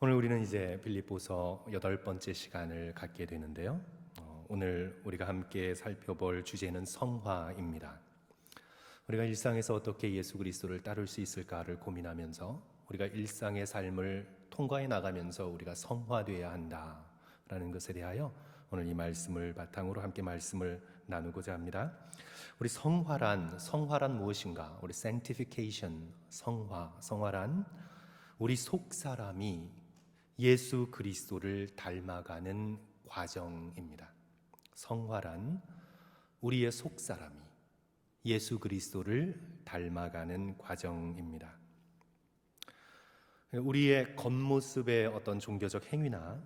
오늘 우리는 이제 빌립보서 8번째 시간을 갖게 되는데요. 오늘 우리가 함께 살펴볼 주제는 성화입니다. 우리가 일상에서 어떻게 예수 그리스도를 따를 수 있을까를 고민하면서 우리가 일상의 삶을 통과해 나가면서 우리가 성화되어야 한다라는 것에 대하여 오늘 이 말씀을 바탕으로 함께 말씀을 나누고자 합니다. 우리 성화란 무엇인가? 우리 sanctification, 성화란 우리 속 사람이 예수 그리스도를 닮아가는 과정입니다. 성화란 우리의 속 사람이 예수 그리스도를 닮아가는 과정입니다. 우리의 겉모습의 어떤 종교적 행위나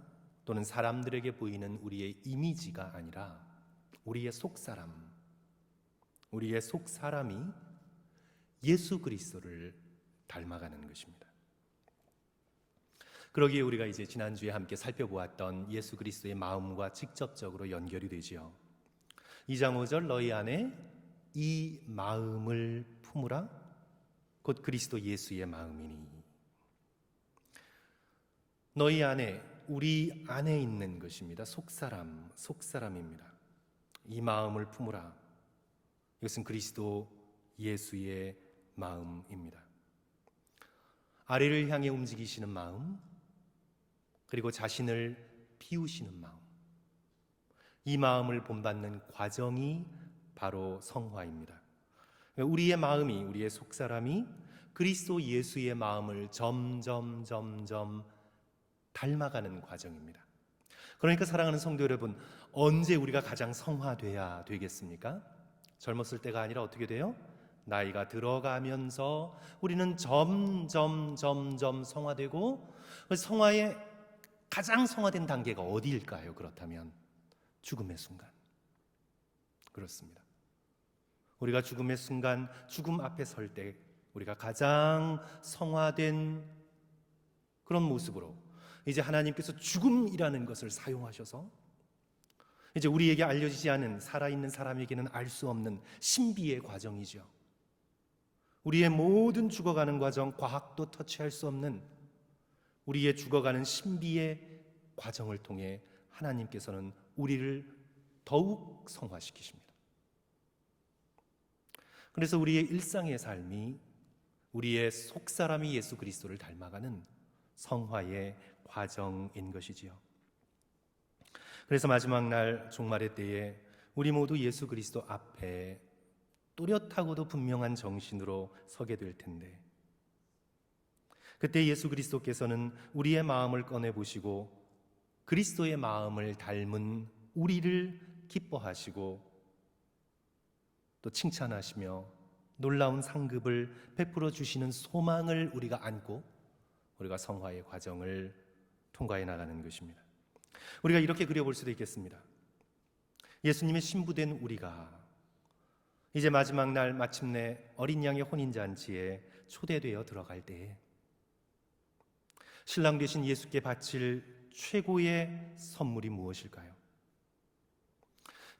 또는 사람들에게 보이는 우리의 이미지가 아니라 우리의 속 사람이 예수 그리스도를 닮아가는 것입니다. 그러기에 우리가 이제 지난주에 함께 살펴보았던 예수 그리스도의 마음과 직접적으로 연결이 되지요. 2장 5절 너희 안에 이 마음을 품으라 곧 그리스도 예수의 마음이니. 너희 안에, 우리 안에 있는 것입니다. 속사람입니다. 이 마음을 품으라. 이것은 그리스도 예수의 마음입니다. 아래를 향해 움직이시는 마음, 그리고 자신을 비우시는 마음, 이 마음을 본받는 과정이 바로 성화입니다. 우리의 마음이, 우리의 속사람이 그리스도 예수의 마음을 점점 닮아가는 과정입니다. 그러니까 사랑하는 성도 여러분, 언제 우리가 가장 성화돼야 되겠습니까? 젊었을 때가 아니라 어떻게 돼요? 나이가 들어가면서 우리는 점점 성화되고, 성화의 가장 성화된 단계가 어디일까요? 그렇다면 죽음의 순간. 그렇습니다. 우리가 죽음의 순간, 죽음 앞에 설 때 우리가 가장 성화된 그런 모습으로 이제 하나님께서 죽음이라는 것을 사용하셔서 이제 우리에게 알려지지 않은, 살아있는 사람에게는 알 수 없는 신비의 과정이죠. 우리의 모든 죽어가는 과정, 과학도 터치할 수 없는 우리의 죽어가는 신비의 과정을 통해 하나님께서는 우리를 더욱 성화시키십니다. 그래서 우리의 일상의 삶이 우리의 속사람이 예수 그리스도를 닮아가는 성화의 과정인 것이지요. 그래서 마지막 날 종말의 때에 우리 모두 예수 그리스도 앞에 또렷하고도 분명한 정신으로 서게 될 텐데, 그때 예수 그리스도께서는 우리의 마음을 꺼내보시고 그리스도의 마음을 닮은 우리를 기뻐하시고 또 칭찬하시며 놀라운 상급을 베풀어 주시는 소망을 우리가 안고 우리가 성화의 과정을 통과해 나가는 것입니다. 우리가 이렇게 그려볼 수도 있겠습니다. 예수님의 신부된 우리가 이제 마지막 날 마침내 어린 양의 혼인잔치에 초대되어 들어갈 때에 신랑 되신 예수께 바칠 최고의 선물이 무엇일까요?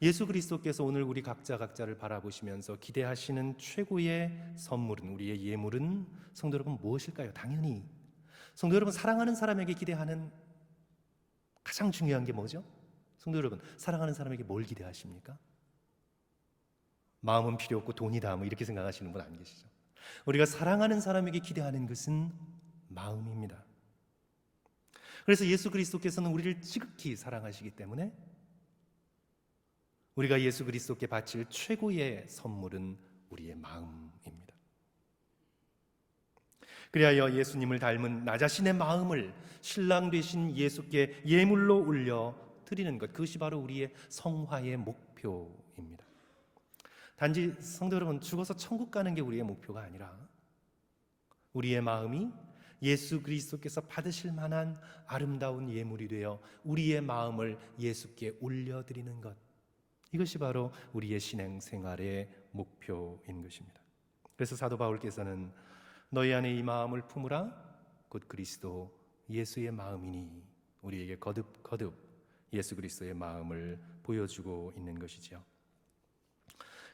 예수 그리스도께서 오늘 우리 각자를 바라보시면서 기대하시는 최고의 선물은, 우리의 예물은 성도 여러분 무엇일까요? 당연히 성도 여러분, 사랑하는 사람에게 기대하는 가장 중요한 게 뭐죠? 성도 여러분, 사랑하는 사람에게 뭘 기대하십니까? 마음은 필요 없고 돈이다, 뭐 이렇게 생각하시는 분 안 계시죠? 우리가 사랑하는 사람에게 기대하는 것은 마음입니다. 그래서 예수 그리스도께서는 우리를 지극히 사랑하시기 때문에 우리가 예수 그리스도께 바칠 최고의 선물은 우리의 마음입니다. 그리하여 예수님을 닮은 나 자신의 마음을 신랑 되신 예수께 예물로 올려 드리는 것, 그것이 바로 우리의 성화의 목표입니다. 단지 성도 여러분, 죽어서 천국 가는 게 우리의 목표가 아니라 우리의 마음이 예수 그리스도께서 받으실 만한 아름다운 예물이 되어 우리의 마음을 예수께 올려드리는 것, 이것이 바로 우리의 신앙생활의 목표인 것입니다. 그래서 사도 바울께서는 너희 안에 이 마음을 품으라 곧 그리스도 예수의 마음이니, 우리에게 거듭 예수 그리스도의 마음을 보여주고 있는 것이죠.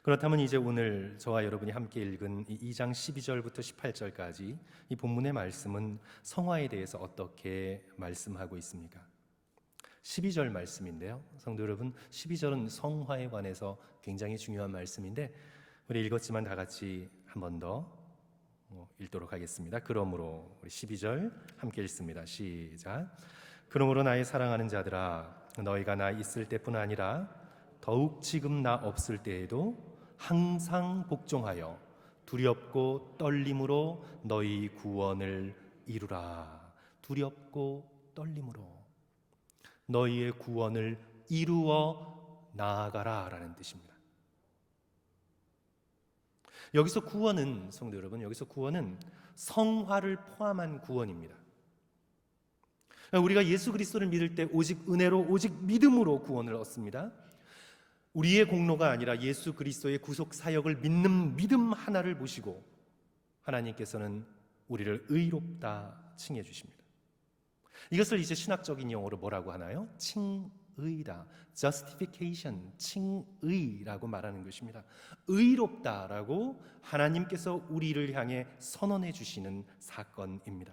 그렇다면 이제 오늘 저와 여러분이 함께 읽은 이 2장 12절부터 18절까지 이 본문의 말씀은 성화에 대해서 어떻게 말씀하고 있습니까? 12절 말씀인데요. 성도 여러분, 12절은 성화에 관해서 굉장히 중요한 말씀인데 우리 읽었지만 다 같이 한 번 더 읽도록 하겠습니다. 그러므로 우리 12절 함께 읽습니다. 시작. 그러므로 나의 사랑하는 자들아, 너희가 나 있을 때뿐 아니라 더욱 지금 나 없을 때에도 항상 복종하여 두렵고 떨림으로 너희 구원을 이루라. 두렵고 떨림으로 너희의 구원을 이루어 나아가라 라는 뜻입니다. 여기서 구원은, 성도 여러분, 여기서 구원은 성화를 포함한 구원입니다. 우리가 예수 그리스도를 믿을 때 오직 은혜로, 오직 믿음으로 구원을 얻습니다. 우리의 공로가 아니라 예수 그리스도의 구속 사역을 믿는 믿음 하나를 보시고 하나님께서는 우리를 의롭다 칭해 주십니다. 이것을 이제 신학적인 용어로 뭐라고 하나요? 칭의다. justification, 칭의라고 말하는 것입니다. 의롭다라고 하나님께서 우리를 향해 선언해 주시는 사건입니다.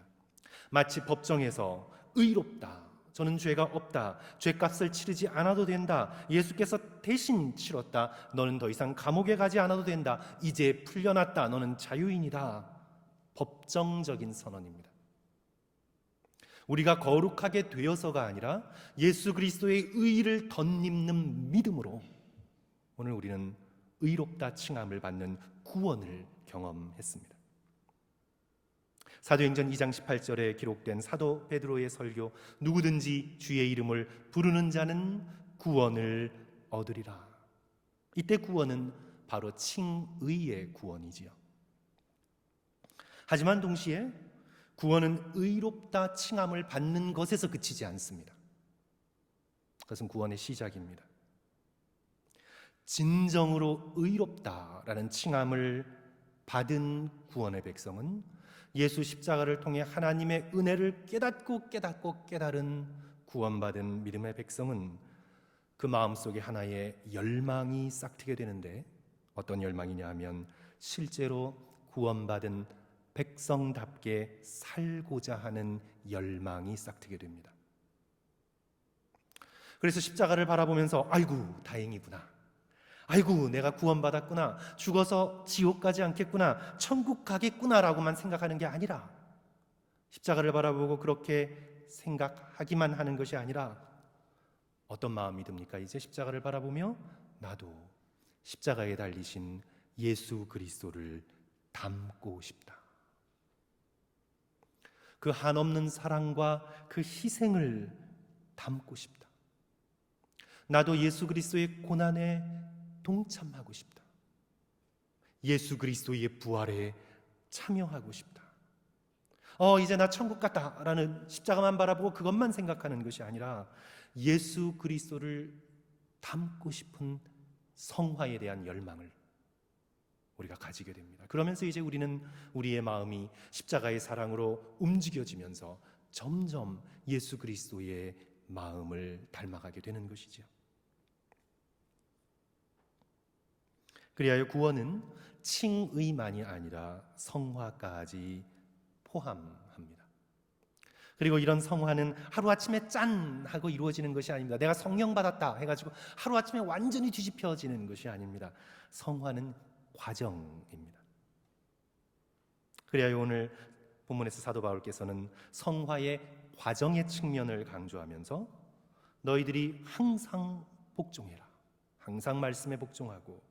마치 법정에서 의롭다, 저는 죄가 없다, 죄값을 치르지 않아도 된다, 예수께서 대신 치렀다, 너는 더 이상 감옥에 가지 않아도 된다, 이제 풀려났다, 너는 자유인이다. 법정적인 선언입니다. 우리가 거룩하게 되어서가 아니라 예수 그리스도의 의를 덧입는 믿음으로 오늘 우리는 의롭다 칭함을 받는 구원을 경험했습니다. 사도행전 2장 18절에 기록된 사도 베드로의 설교, 누구든지 주의 이름을 부르는 자는 구원을 얻으리라. 이때 구원은 바로 칭의의 구원이지요. 하지만 동시에 구원은 의롭다 칭함을 받는 것에서 그치지 않습니다. 그것은 구원의 시작입니다. 진정으로 의롭다라는 칭함을 받은 구원의 백성은 예수 십자가를 통해 하나님의 은혜를 깨닫고 깨달은 구원받은 믿음의 백성은 그 마음속에 하나의 열망이 싹트게 되는데, 어떤 열망이냐 하면 실제로 구원받은 백성답게 살고자 하는 열망이 싹트게 됩니다. 그래서 십자가를 바라보면서 아이고 다행이구나, 아이고 내가 구원받았구나, 죽어서 지옥 가지 않겠구나, 천국 가겠구나라고만 생각하는 게 아니라, 십자가를 바라보고 그렇게 생각하기만 하는 것이 아니라 어떤 마음이 듭니까? 이제 십자가를 바라보며 나도 십자가에 달리신 예수 그리스도를 닮고 싶다. 그 한없는 사랑과 그 희생을 닮고 싶다. 나도 예수 그리스도의 고난에 동참하고 싶다. 예수 그리스도의 부활에 참여하고 싶다. 이제 나 천국 갔다라는 십자가만 바라보고 그것만 생각하는 것이 아니라 예수 그리스도를 닮고 싶은 성화에 대한 열망을 우리가 가지게 됩니다. 그러면서 이제 우리는 우리의 마음이 십자가의 사랑으로 움직여지면서 점점 예수 그리스도의 마음을 닮아가게 되는 것이죠. 그리하여 구원은 칭의만이 아니라 성화까지 포함합니다. 그리고 이런 성화는 하루아침에 짠 하고 이루어지는 것이 아닙니다. 내가 성령 받았다 해가지고 하루아침에 완전히 뒤집혀지는 것이 아닙니다. 성화는 과정입니다. 그리하여 오늘 본문에서 사도 바울께서는 성화의 과정의 측면을 강조하면서 너희들이 항상 복종해라, 항상 말씀에 복종하고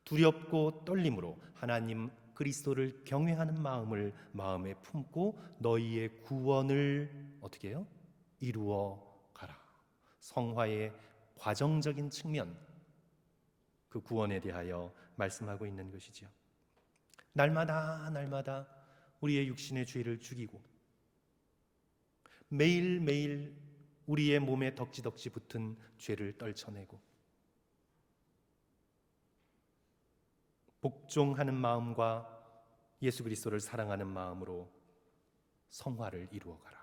두렵고 떨림으로 하나님 그리스도를 경외하는 마음을 마음에 품고 너희의 구원을 어떻게 해요? 이루어 가라. 성화의 과정적인 측면, 그 구원에 대하여 말씀하고 있는 것이지요. 날마다 우리의 육신의 죄를 죽이고 매일매일 우리의 몸에 덕지덕지 붙은 죄를 떨쳐내고 복종하는 마음과 예수 그리스도를 사랑하는 마음으로 성화를 이루어가라,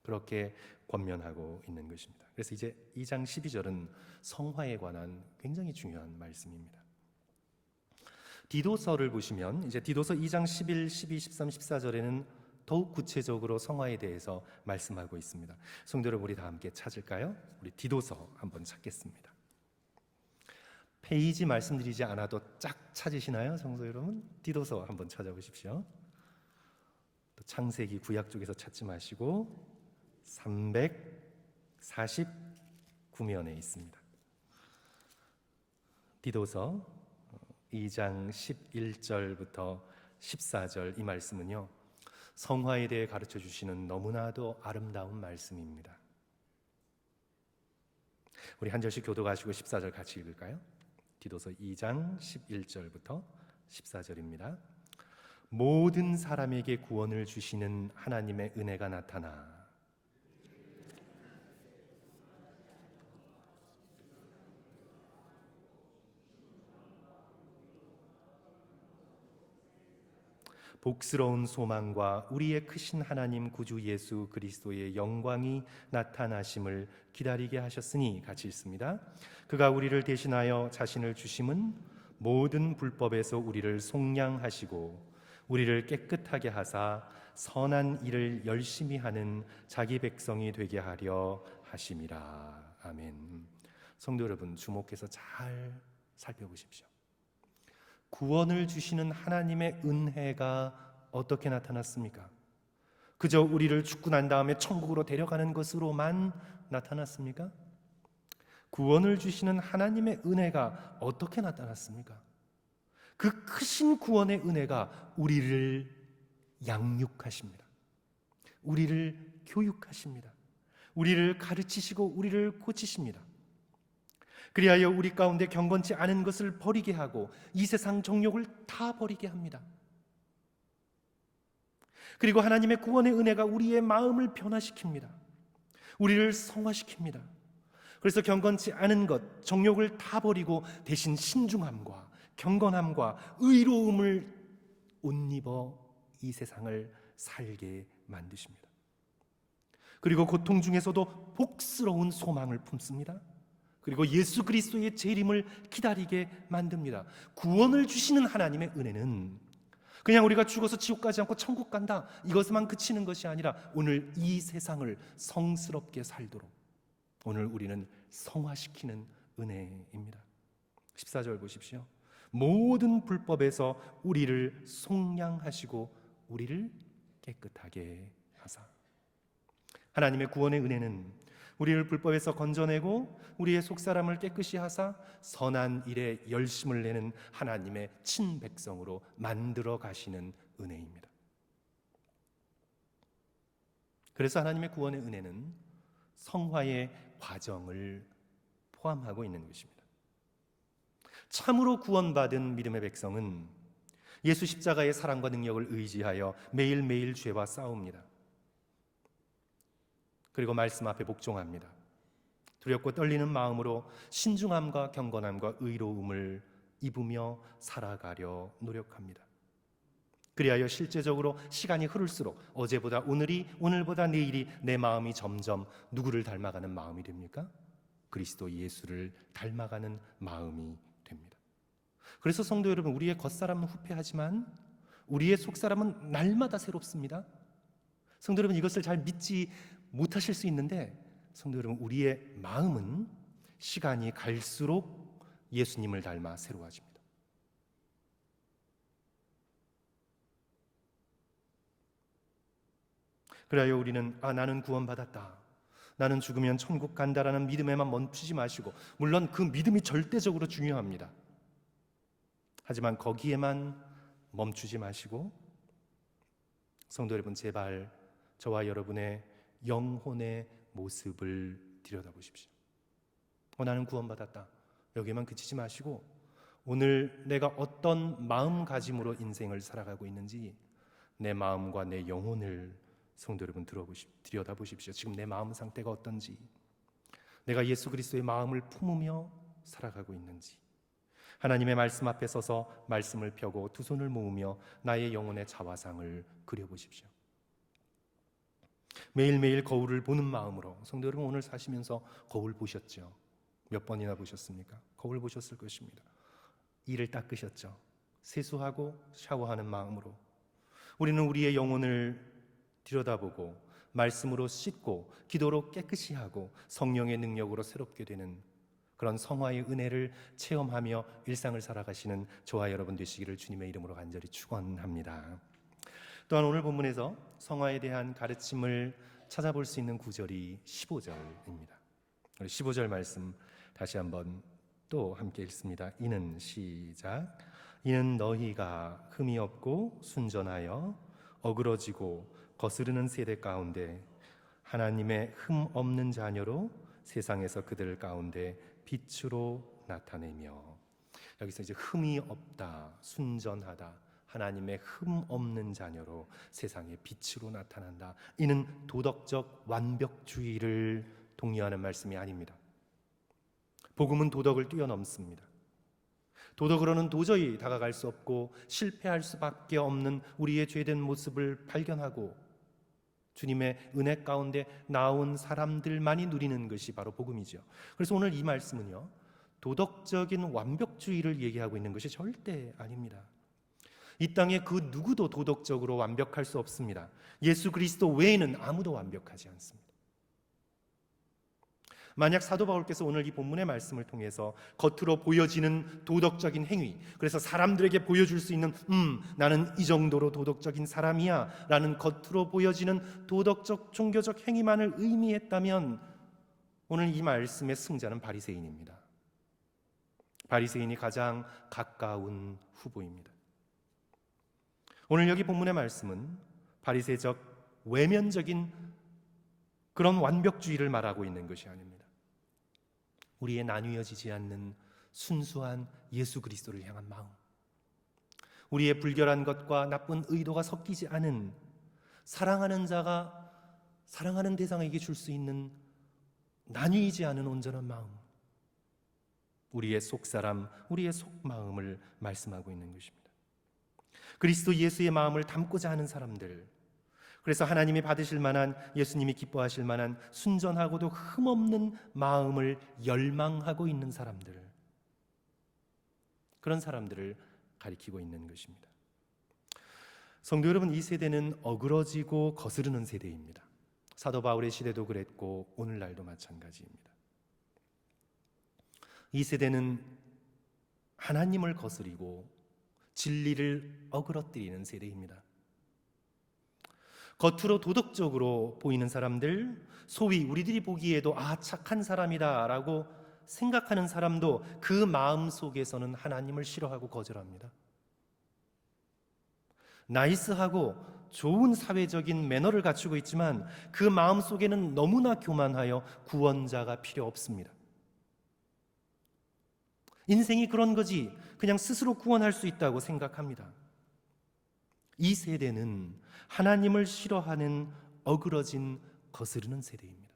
그렇게 권면하고 있는 것입니다. 그래서 이제 2장 12절은 성화에 관한 굉장히 중요한 말씀입니다. 디도서를 보시면 이제 디도서 2장 11, 12, 13, 14절에는 더욱 구체적으로 성화에 대해서 말씀하고 있습니다. 성도 여러분, 우리 다 함께 찾을까요? 우리 디도서 한번 찾겠습니다. 페이지 말씀드리지 않아도 쫙 찾으시나요? 성도 여러분, 디도서 한번 찾아보십시오. 또 창세기 구약 쪽에서 찾지 마시고 349면에 있습니다. 디도서 2장 11절부터 14절 이 말씀은요, 성화에 대해 가르쳐 주시는 너무나도 아름다운 말씀입니다. 우리 한 절씩 교독하시고 14절 같이 읽을까요? 디도서 2장 11절부터 14절입니다. 모든 사람에게 구원을 주시는 하나님의 은혜가 나타나 복스러운 소망과 우리의 크신 하나님 구주 예수 그리스도의 영광이 나타나심을 기다리게 하셨으니, 같이 읽습니다. 그가 우리를 대신하여 자신을 주심은 모든 불법에서 우리를 속량하시고 우리를 깨끗하게 하사 선한 일을 열심히 하는 자기 백성이 되게 하려 하심이라. 아멘. 성도 여러분, 주목해서 잘 살펴보십시오. 구원을 주시는 하나님의 은혜가 어떻게 나타났습니까? 그저 우리를 죽고 난 다음에 천국으로 데려가는 것으로만 나타났습니까? 구원을 주시는 하나님의 은혜가 어떻게 나타났습니까? 그 크신 구원의 은혜가 우리를 양육하십니다. 우리를 교육하십니다. 우리를 가르치시고 우리를 고치십니다. 그리하여 우리 가운데 경건치 않은 것을 버리게 하고 이 세상 정욕을 다 버리게 합니다. 그리고 하나님의 구원의 은혜가 우리의 마음을 변화시킵니다. 우리를 성화시킵니다. 그래서 경건치 않은 것, 정욕을 다 버리고 대신 신중함과 경건함과 의로움을 옷 입어 이 세상을 살게 만드십니다. 그리고 고통 중에서도 복스러운 소망을 품습니다. 그리고 예수 그리스도의 재림을 기다리게 만듭니다. 구원을 주시는 하나님의 은혜는 그냥 우리가 죽어서 지옥 가지 않고 천국 간다, 이것만 그치는 것이 아니라 오늘 이 세상을 성스럽게 살도록 오늘 우리는 성화시키는 은혜입니다. 14절 보십시오. 모든 불법에서 우리를 속량하시고 우리를 깨끗하게 하사. 하나님의 구원의 은혜는 우리를 불법에서 건져내고 우리의 속사람을 깨끗이 하사 선한 일에 열심을 내는 하나님의 친백성으로 만들어 가시는 은혜입니다. 그래서 하나님의 구원의 은혜는 성화의 과정을 포함하고 있는 것입니다. 참으로 구원받은 믿음의 백성은 예수 십자가의 사랑과 능력을 의지하여 매일매일 죄와 싸웁니다. 그리고 말씀 앞에 복종합니다. 두렵고 떨리는 마음으로 신중함과 경건함과 의로움을 입으며 살아가려 노력합니다. 그리하여 실제적으로 시간이 흐를수록 어제보다 오늘이, 오늘보다 내일이 내 마음이 점점 누구를 닮아가는 마음이 됩니까? 그리스도 예수를 닮아가는 마음이 됩니다. 그래서 성도 여러분, 우리의 겉사람은 후패하지만 우리의 속사람은 날마다 새롭습니다. 성도 여러분, 이것을 잘 믿지 못하실 수 있는데, 성도 여러분, 우리의 마음은 시간이 갈수록 예수님을 닮아 새로워집니다. 그래야 우리는 나는 구원받았다, 나는 죽으면 천국 간다라는 믿음에만 멈추지 마시고, 물론 그 믿음이 절대적으로 중요합니다. 하지만 거기에만 멈추지 마시고, 성도 여러분, 제발 저와 여러분의 영혼의 모습을 들여다보십시오. 나는 구원받았다, 여기에만 그치지 마시고 오늘 내가 어떤 마음가짐으로 인생을 살아가고 있는지 내 마음과 내 영혼을 성도 여러분 들여다보십시오. 지금 내 마음 상태가 어떤지, 내가 예수 그리스도의 마음을 품으며 살아가고 있는지, 하나님의 말씀 앞에 서서 말씀을 펴고 두 손을 모으며 나의 영혼의 자화상을 그려보십시오. 매일매일 거울을 보는 마음으로, 성도 여러분, 오늘 사시면서 거울 보셨죠? 몇 번이나 보셨습니까? 거울 보셨을 것입니다. 이를 닦으셨죠? 세수하고 샤워하는 마음으로 우리는 우리의 영혼을 들여다보고 말씀으로 씻고 기도로 깨끗이 하고 성령의 능력으로 새롭게 되는 그런 성화의 은혜를 체험하며 일상을 살아가시는 저와 여러분 되시기를 주님의 이름으로 간절히 축원합니다. 또한 오늘 본문에서 성화에 대한 가르침을 찾아볼 수 있는 구절이 15절입니다. 우리 15절 말씀 다시 한번 또 함께 읽습니다. 이는 시작. 이는 너희가 흠이 없고 순전하여 어그러지고 거스르는 세대 가운데 하나님의 흠 없는 자녀로 세상에서 그들 가운데 빛으로 나타내며, 여기서 이제 흠이 없다, 순전하다, 하나님의 흠 없는 자녀로 세상의 빛으로 나타난다. 이는 도덕적 완벽주의를 독려하는 말씀이 아닙니다. 복음은 도덕을 뛰어넘습니다. 도덕으로는 도저히 다가갈 수 없고 실패할 수밖에 없는 우리의 죄된 모습을 발견하고 주님의 은혜 가운데 나온 사람들만이 누리는 것이 바로 복음이죠. 그래서 오늘 이 말씀은요, 도덕적인 완벽주의를 얘기하고 있는 것이 절대 아닙니다. 이 땅에 그 누구도 도덕적으로 완벽할 수 없습니다. 예수 그리스도 외에는 아무도 완벽하지 않습니다. 만약 사도 바울께서 오늘 이 본문의 말씀을 통해서 겉으로 보여지는 도덕적인 행위, 그래서 사람들에게 보여줄 수 있는 나는 이 정도로 도덕적인 사람이야 라는 겉으로 보여지는 도덕적 종교적 행위만을 의미했다면 오늘 이 말씀의 승자는 바리새인입니다. 바리새인이 가장 가까운 후보입니다. 오늘 여기 본문의 말씀은 바리새적 외면적인 그런 완벽주의를 말하고 있는 것이 아닙니다. 우리의 나뉘어지지 않는 순수한 예수 그리스도를 향한 마음, 우리의 불결한 것과 나쁜 의도가 섞이지 않은 사랑하는 자가 사랑하는 대상에게 줄 수 있는 나뉘지 않은 온전한 마음, 우리의 속사람, 우리의 속마음을 말씀하고 있는 것입니다. 그리스도 예수의 마음을 담고자 하는 사람들, 그래서 하나님이 받으실 만한, 예수님이 기뻐하실 만한 순전하고도 흠없는 마음을 열망하고 있는 사람들, 그런 사람들을 가리키고 있는 것입니다. 성도 여러분, 이 세대는 어그러지고 거스르는 세대입니다. 사도 바울의 시대도 그랬고 오늘날도 마찬가지입니다. 이 세대는 하나님을 거스리고 진리를 어그러뜨리는 세대입니다. 겉으로 도덕적으로 보이는 사람들, 소위 우리들이 보기에도 착한 사람이다 라고 생각하는 사람도 그 마음 속에서는 하나님을 싫어하고 거절합니다. 나이스하고 좋은 사회적인 매너를 갖추고 있지만 그 마음 속에는 너무나 교만하여 구원자가 필요 없습니다. 인생이 그런 거지 그냥 스스로 구원할 수 있다고 생각합니다. 이 세대는 하나님을 싫어하는 어그러진 거스르는 세대입니다.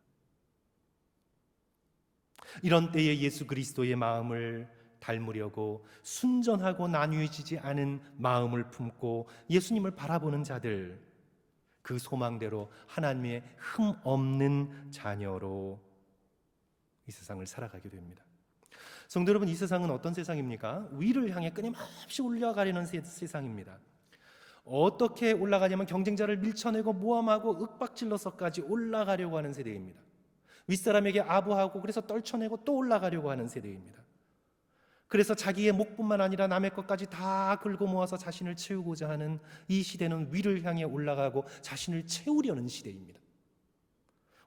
이런 때에 예수 그리스도의 마음을 닮으려고 순전하고 나뉘어지지 않은 마음을 품고 예수님을 바라보는 자들, 그 소망대로 하나님의 흠 없는 자녀로 이 세상을 살아가게 됩니다. 성도 여러분, 이 세상은 어떤 세상입니까? 위를 향해 끊임없이 올라가려는 세상입니다. 어떻게 올라가냐면 경쟁자를 밀쳐내고 모함하고 윽박질러서까지 올라가려고 하는 세대입니다. 윗사람에게 아부하고 그래서 떨쳐내고 또 올라가려고 하는 세대입니다. 그래서 자기의 목뿐만 아니라 남의 것까지 다 긁어 모아서 자신을 채우고자 하는 이 시대는 위를 향해 올라가고 자신을 채우려는 시대입니다.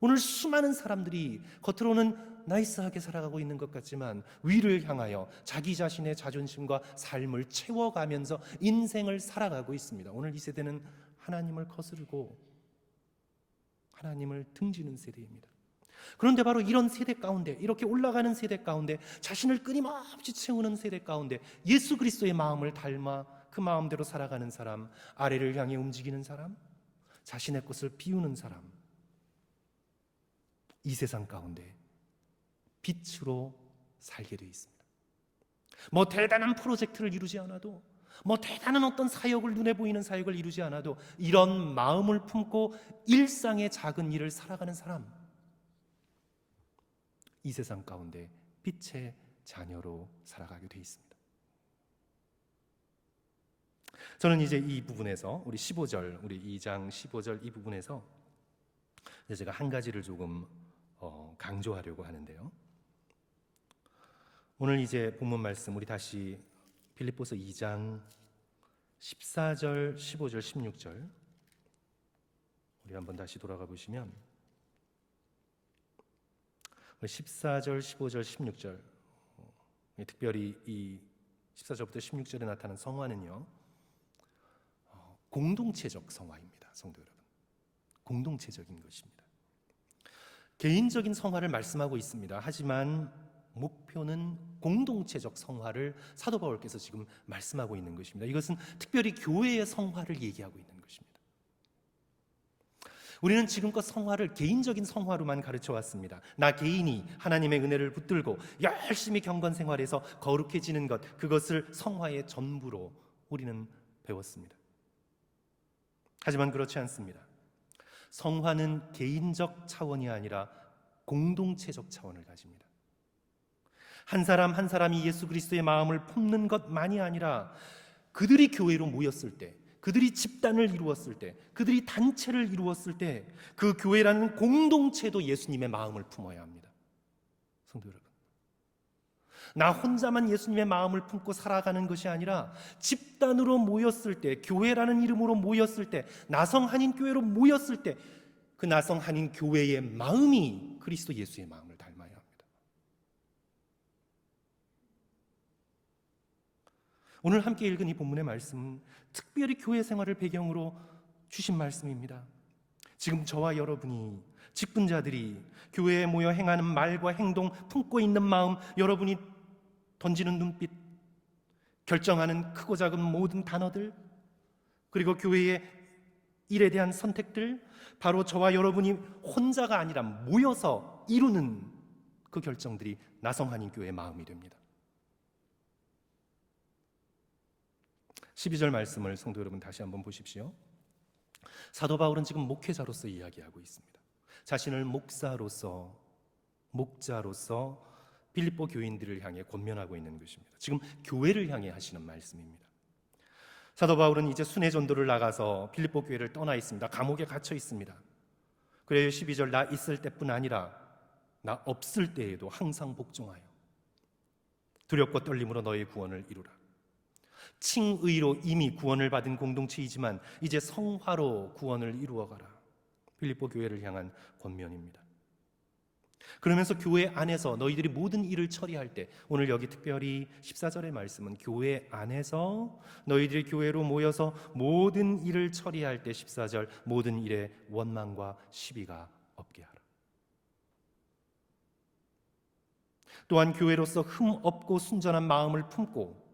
오늘 수많은 사람들이 겉으로는 나이스하게 살아가고 있는 것 같지만 위를 향하여 자기 자신의 자존심과 삶을 채워가면서 인생을 살아가고 있습니다. 오늘 이 세대는 하나님을 거스르고 하나님을 등지는 세대입니다. 그런데 바로 이런 세대 가운데, 이렇게 올라가는 세대 가운데, 자신을 끊임없이 채우는 세대 가운데 예수 그리스도의 마음을 닮아 그 마음대로 살아가는 사람, 아래를 향해 움직이는 사람, 자신의 것을 비우는 사람, 이 세상 가운데 빛으로 살게 되어 있습니다. 뭐 대단한 프로젝트를 이루지 않아도, 뭐 대단한 어떤 사역을, 눈에 보이는 사역을 이루지 않아도 이런 마음을 품고 일상의 작은 일을 살아가는 사람, 이 세상 가운데 빛의 자녀로 살아가게 되어 있습니다. 저는 이제 이 부분에서 우리 15절, 우리 2장 15절 이 부분에서 이제 제가 한 가지를 조금 강조하려고 하는데요. 오늘 이제 본문 말씀 우리 다시 빌립보서 2장 14절, 15절, 16절 우리 한번 다시 돌아가 보시면 14절, 15절, 16절 특별히 이 14절부터 16절에 나타난 성화는요 공동체적 성화입니다. 성도 여러분, 공동체적인 것입니다. 개인적인 성화를 말씀하고 있습니다. 하지만 목표는 공동체적 성화를 사도 바울께서 지금 말씀하고 있는 것입니다. 이것은 특별히 교회의 성화를 얘기하고 있는 것입니다. 우리는 지금껏 성화를 개인적인 성화로만 가르쳐 왔습니다. 나 개인이 하나님의 은혜를 붙들고 열심히 경건 생활해서 거룩해지는 것, 그것을 성화의 전부로 우리는 배웠습니다. 하지만 그렇지 않습니다. 성화는 개인적 차원이 아니라 공동체적 차원을 가집니다. 한 사람 한 사람이 예수 그리스도의 마음을 품는 것만이 아니라 그들이 교회로 모였을 때, 그들이 집단을 이루었을 때, 그들이 단체를 이루었을 때 그 교회라는 공동체도 예수님의 마음을 품어야 합니다. 성도 여러분, 나 혼자만 예수님의 마음을 품고 살아가는 것이 아니라 집단으로 모였을 때, 교회라는 이름으로 모였을 때, 나성 한인 교회로 모였을 때 그 나성 한인 교회의 마음이 그리스도 예수의 마음을 닮아야 합니다. 오늘 함께 읽은 이 본문의 말씀은 특별히 교회 생활을 배경으로 주신 말씀입니다. 지금 저와 여러분이, 직분자들이 교회에 모여 행하는 말과 행동, 품고 있는 마음, 여러분이 던지는 눈빛, 결정하는 크고 작은 모든 단어들, 그리고 교회의 일에 대한 선택들, 바로 저와 여러분이 혼자가 아니라 모여서 이루는 그 결정들이 나성한인 교회의 마음이 됩니다. 12절 말씀을 성도 여러분 다시 한번 보십시오. 사도 바울은 지금 목회자로서 이야기하고 있습니다. 자신을 목사로서, 목자로서 빌립보 교인들을 향해 권면하고 있는 것입니다. 지금 교회를 향해 하시는 말씀입니다. 사도 바울은 이제 순회 전도를 나가서 빌립보 교회를 떠나 있습니다. 감옥에 갇혀 있습니다. 그래요. 12절, 나 있을 때뿐 아니라 나 없을 때에도 항상 복종하여 두렵고 떨림으로 너의 구원을 이루라. 칭의로 이미 구원을 받은 공동체이지만 이제 성화로 구원을 이루어가라. 빌립보 교회를 향한 권면입니다. 그러면서 교회 안에서 너희들이 모든 일을 처리할 때, 오늘 여기 특별히 14절의 말씀은 교회 안에서 너희들이 교회로 모여서 모든 일을 처리할 때 14절, 모든 일에 원망과 시비가 없게 하라. 또한 교회로서 흠없고 순전한 마음을 품고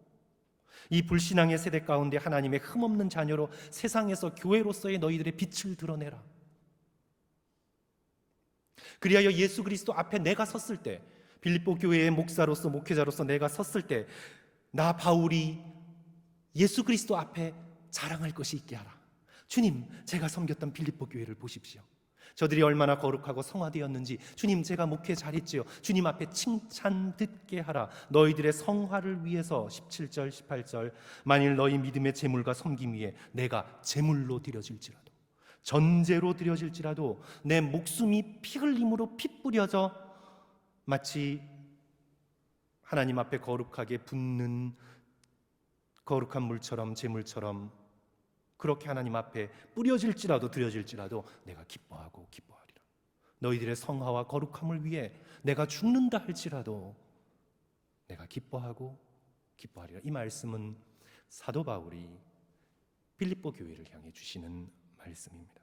이 불신앙의 세대 가운데 하나님의 흠없는 자녀로 세상에서 교회로서의 너희들의 빛을 드러내라. 그리하여 예수 그리스도 앞에 내가 섰을 때, 빌립보 교회의 목사로서, 목회자로서 내가 섰을 때 나 바울이 예수 그리스도 앞에 자랑할 것이 있게 하라. 주님, 제가 섬겼던 빌립보 교회를 보십시오. 저들이 얼마나 거룩하고 성화되었는지, 주님, 제가 목회 잘했지요. 주님 앞에 칭찬 듣게 하라. 너희들의 성화를 위해서 17절 18절, 만일 너희 믿음의 제물과 섬김 위에 내가 제물로 드려질지라도, 전제로 드려질지라도 내 목숨이 피 흘림으로 피 뿌려져 마치 하나님 앞에 거룩하게 붓는 거룩한 물처럼, 제물처럼 그렇게 하나님 앞에 뿌려질지라도 드려질지라도 내가 기뻐하고 기뻐하리라. 너희들의 성화와 거룩함을 위해 내가 죽는다 할지라도 내가 기뻐하고 기뻐하리라. 이 말씀은 사도 바울이 빌립보 교회를 향해 주시는 말씀입니다.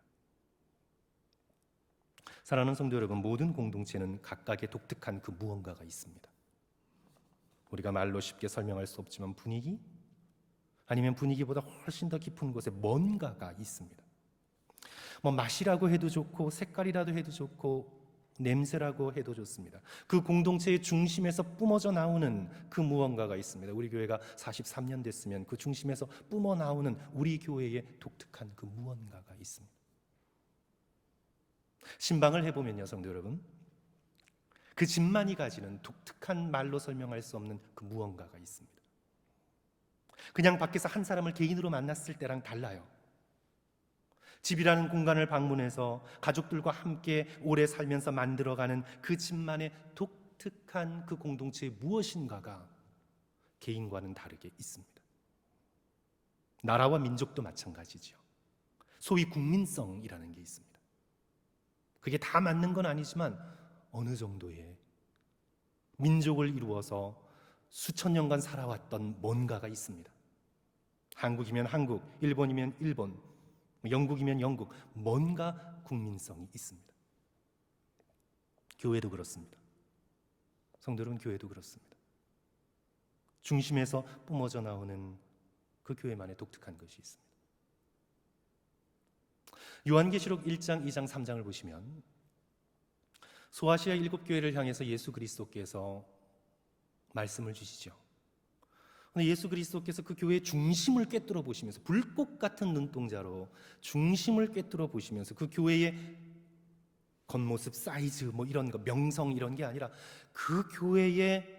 사랑하는 성도 여러분, 모든 공동체는 각각의 독특한 그 무언가가 있습니다. 우리가 말로 쉽게 설명할 수 없지만 분위기, 아니면 분위기보다 훨씬 더 깊은 곳에 뭔가가 있습니다. 뭐 맛이라고 해도 좋고, 색깔이라도 해도 좋고, 냄새라고 해도 좋습니다. 그 공동체의 중심에서 뿜어져 나오는 그 무언가가 있습니다. 우리 교회가 43년 됐으면 그 중심에서 뿜어 나오는 우리 교회의 독특한 그 무언가가 있습니다. 신방을 해보면요, 성도 여러분, 그 집만이 가지는 독특한 말로 설명할 수 없는 그 무언가가 있습니다. 그냥 밖에서 한 사람을 개인으로 만났을 때랑 달라요. 집이라는 공간을 방문해서 가족들과 함께 오래 살면서 만들어가는 그 집만의 독특한 그 공동체의 무엇인가가 개인과는 다르게 있습니다. 나라와 민족도 마찬가지죠. 소위 국민성이라는 게 있습니다. 그게 다 맞는 건 아니지만 어느 정도의 민족을 이루어서 수천 년간 살아왔던 뭔가가 있습니다. 한국이면 한국, 일본이면 일본, 영국이면 영국, 뭔가 국민성이 있습니다. 교회도 그렇습니다. 성도 여러분, 교회도 그렇습니다. 중심에서 뿜어져 나오는 그 교회만의 독특한 것이 있습니다. 요한계시록 1장, 2장, 3장을 보시면 소아시아 7교회를 향해서 예수 그리스도께서 말씀을 주시죠. 예수 그리스도께서 그 교회의 중심을 꿰뚫어 보시면서 불꽃 같은 눈동자로 중심을 꿰뚫어 보시면서 그 교회의 겉모습, 사이즈, 뭐 이런 거, 명성 이런 게 아니라 그 교회의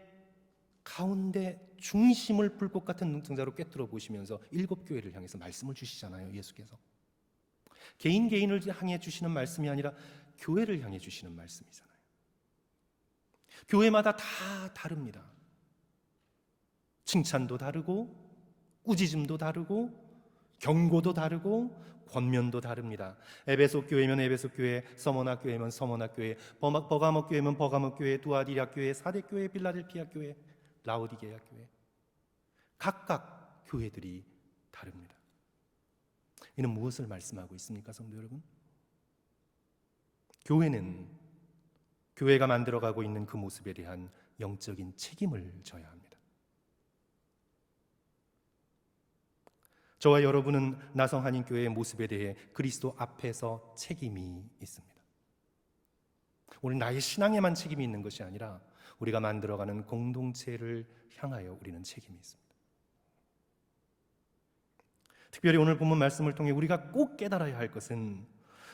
가운데 중심을 불꽃 같은 눈동자로 꿰뚫어 보시면서 7교회를 향해서 말씀을 주시잖아요. 예수께서 개인을 향해 주시는 말씀이 아니라 교회를 향해 주시는 말씀이잖아요. 교회마다 다 다릅니다. 칭찬도 다르고 꾸짖음도 다르고 경고도 다르고 권면도 다릅니다. 에베소 교회면 에베소 교회, 서머나 교회면 서머나 교회, 버가모 교회면 버가모 교회, 두아디라 교회, 사대 교회, 빌라델피아 교회, 라오디게아 교회, 각각 교회들이 다릅니다. 이는 무엇을 말씀하고 있습니까, 성도 여러분? 교회는 교회가 만들어가고 있는 그 모습에 대한 영적인 책임을 져야 합니다. 저와 여러분은 나성 한인교회의 모습에 대해 그리스도 앞에서 책임이 있습니다. 우리 나의 신앙에만 책임이 있는 것이 아니라 우리가 만들어가는 공동체를 향하여 우리는 책임이 있습니다. 특별히 오늘 본문 말씀을 통해 우리가 꼭 깨달아야 할 것은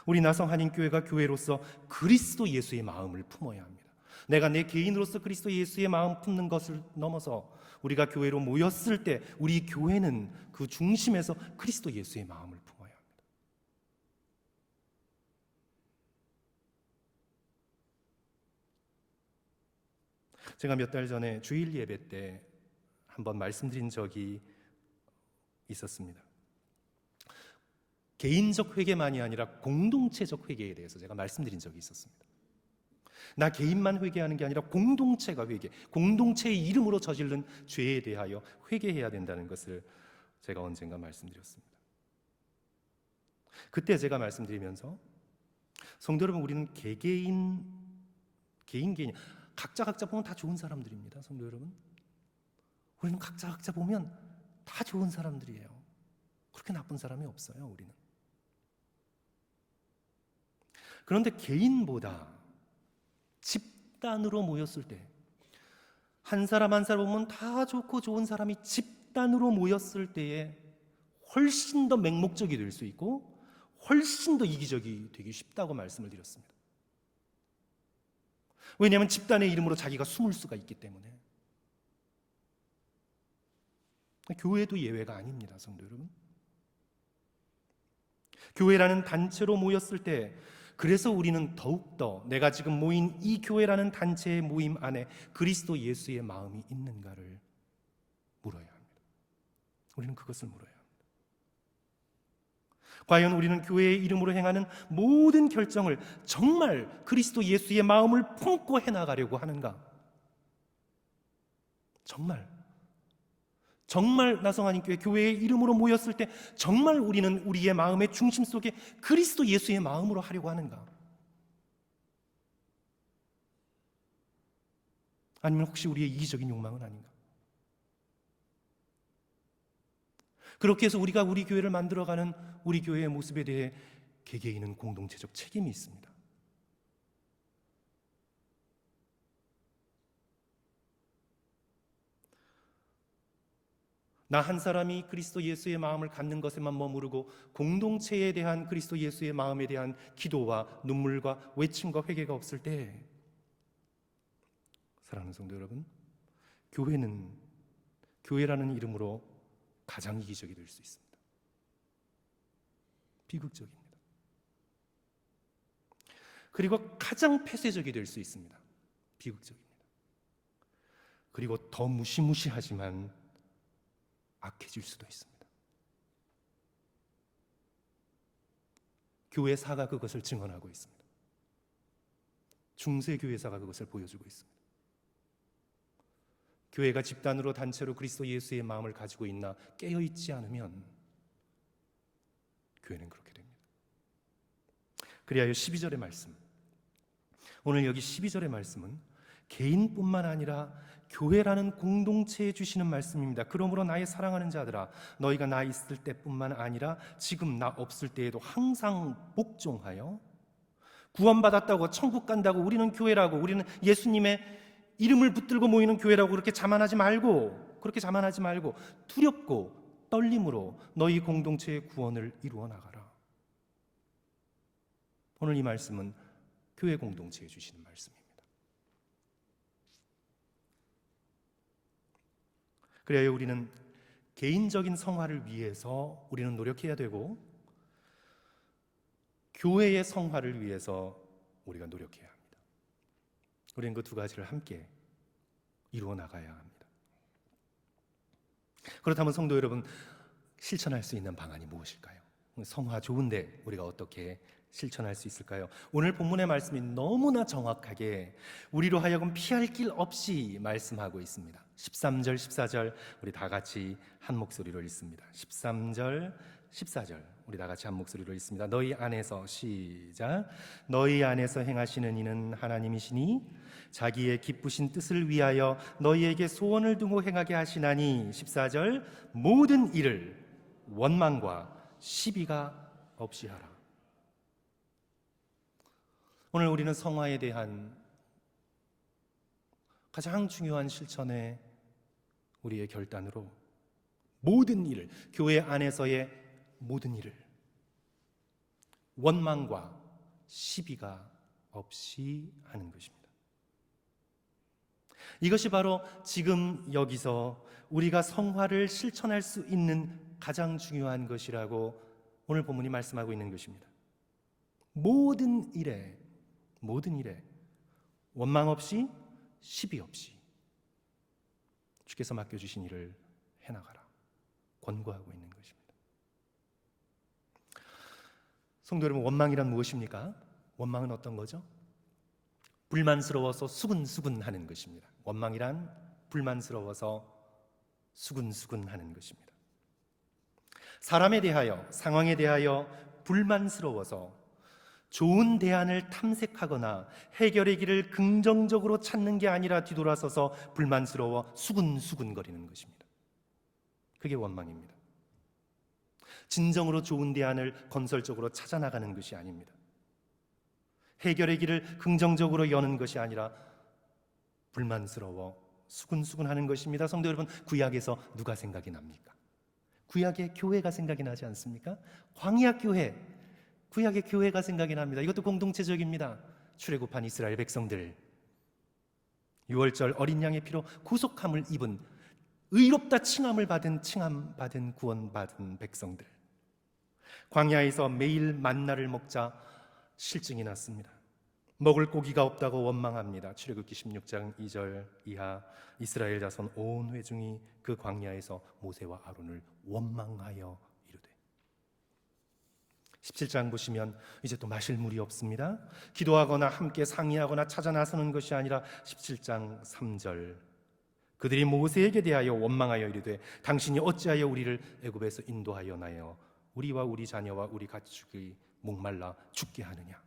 우리 나성 한인교회가 교회로서 그리스도 예수의 마음을 품어야 합니다. 내가 내 개인으로서 그리스도 예수의 마음 품는 것을 넘어서 우리가 교회로 모였을 때 우리 교회는 그 중심에서 그리스도 예수의 마음을 품어야 합니다. 제가 몇 달 전에 주일 예배 때 한번 말씀드린 적이 있었습니다. 개인적 회개만이 아니라 공동체적 회개에 대해서 제가 말씀드린 적이 있었습니다. 나 개인만 회개하는 게 아니라 공동체가 회개, 공동체의 이름으로 저지른 죄에 대하여 회개해야 된다는 것을 제가 언젠가 말씀드렸습니다. 그때 제가 말씀드리면서 성도 여러분, 우리는 개인 각자 보면 다 좋은 사람들입니다. 성도 여러분, 우리는 각자 보면 다 좋은 사람들이에요. 그렇게 나쁜 사람이 없어요. 우리는. 그런데 개인보다 집단으로 모였을 때 한 사람 한 사람 보면 다 좋고 좋은 사람이 집단으로 모였을 때에 훨씬 더 맹목적이 될 수 있고 훨씬 더 이기적이 되기 쉽다고 말씀을 드렸습니다. 왜냐하면 집단의 이름으로 자기가 숨을 수가 있기 때문에. 교회도 예외가 아닙니다, 성도 여러분. 교회라는 단체로 모였을 때 그래서 우리는 더욱더 내가 지금 모인 이 교회라는 단체의 모임 안에 그리스도 예수의 마음이 있는가를 물어야 합니다. 우리는 그것을 물어야 합니다. 과연 우리는 교회의 이름으로 행하는 모든 결정을 정말 그리스도 예수의 마음을 품고 해나가려고 하는가? 정말 나성한인교회 교회의 이름으로 모였을 때 정말 우리는 우리의 마음의 중심 속에 그리스도 예수의 마음으로 하려고 하는가? 아니면 혹시 우리의 이기적인 욕망은 아닌가? 그렇게 해서 우리가 우리 교회를 만들어가는 우리 교회의 모습에 대해 개개인은 공동체적 책임이 있습니다. 나 한 사람이 그리스도 예수의 마음을 갖는 것에만 머무르고 공동체에 대한 그리스도 예수의 마음에 대한 기도와 눈물과 외침과 회개가 없을 때, 사랑하는 성도 여러분, 교회라는 이름으로 가장 이기적이 될 수 있습니다. 비극적입니다. 그리고 가장 폐쇄적이 될 수 있습니다. 비극적입니다. 그리고 더 무시무시하지만 악해질 수도 있습니다. 교회사가 그것을 증언하고 있습니다. 중세교회사가 그것을 보여주고 있습니다. 교회가 집단으로 단체로 그리스도 예수의 마음을 가지고 있나 깨어있지 않으면 교회는 그렇게 됩니다. 그리하여 12절의 말씀, 오늘 여기 12절의 말씀은 개인뿐만 아니라 교회라는 공동체에 주시는 말씀입니다. 그러므로 나의 사랑하는 자들아, 너희가 나 있을 때뿐만 아니라 지금 나 없을 때에도 항상 복종하여, 구원받았다고 천국 간다고 우리는 교회라고, 우리는 예수님의 이름을 붙들고 모이는 교회라고 그렇게 자만하지 말고, 두렵고 떨림으로 너희 공동체의 구원을 이루어 나가라. 오늘 이 말씀은 교회 공동체에 주시는 말씀입니다. 그래야 우리는 개인적인 성화를 위해서 우리는 노력해야 되고, 교회의 성화를 위해서 우리가 노력해야 합니다. 우리는 그 두 가지를 함께 이루어 나가야 합니다. 그렇다면 성도 여러분, 실천할 수 있는 방안이 무엇일까요? 성화 좋은데 우리가 어떻게 실천할 수 있을까요? 오늘 본문의 말씀이 너무나 정확하게 우리로 하여금 피할 길 없이 말씀하고 있습니다. 13절, 14절 우리 다 같이 한 목소리로 읽습니다. 13절, 14절 우리 다 같이 한 목소리로 읽습니다. 너희 안에서, 시작. 너희 안에서 행하시는 이는 하나님이시니 자기의 기쁘신 뜻을 위하여 너희에게 소원을 두고 행하게 하시나니, 14절, 모든 일을 원망과 시비가 없이 하라. 오늘 우리는 성화에 대한 가장 중요한 실천의 우리의 결단으로 모든 일을, 교회 안에서의 모든 일을 원망과 시비가 없이 하는 것입니다. 이것이 바로 지금 여기서 우리가 성화를 실천할 수 있는 가장 중요한 것이라고 오늘 본문이 말씀하고 있는 것입니다. 모든 일에 원망 없이 시비 없이 주께서 맡겨주신 일을 해나가라 권고하고 있는 것입니다. 성도 여러분, 원망이란 무엇입니까? 원망은 어떤 거죠? 불만스러워서 수근수근하는 것입니다. 원망이란 불만스러워서 수근수근하는 것입니다. 사람에 대하여, 상황에 대하여 불만스러워서 좋은 대안을 탐색하거나 해결의 길을 긍정적으로 찾는 게 아니라 뒤돌아서서 불만스러워 수근수근거리는 것입니다. 그게 원망입니다. 진정으로 좋은 대안을 건설적으로 찾아나가는 것이 아닙니다. 해결의 길을 긍정적으로 여는 것이 아니라 불만스러워 수근수근하는 것입니다. 성도 여러분, 구약에서 누가 생각이 납니까? 구약의 교회가 생각이 나지 않습니까? 광야 교회, 구약의 교회가 생각이 납니다. 이것도 공동체적입니다. 출애굽한 이스라엘 백성들, 유월절 어린 양의 피로 구속함을 입은, 의롭다 칭함받은 구원받은 백성들, 광야에서 매일 만나를 먹자 실증이 났습니다. 먹을 고기가 없다고 원망합니다. 출애굽기 16장 2절 이하, 이스라엘 자손 온 회중이 그 광야에서 모세와 아론을 원망하여 이르되, 17장 보시면 이제 또 마실 물이 없습니다. 기도하거나 함께 상의하거나 찾아 나서는 것이 아니라 17장 3절, 그들이 모세에게 대하여 원망하여 이르되 당신이 어찌하여 우리를 애굽에서 인도하여 나여 우리와 우리 자녀와 우리 가축이 목말라 죽게 하느냐.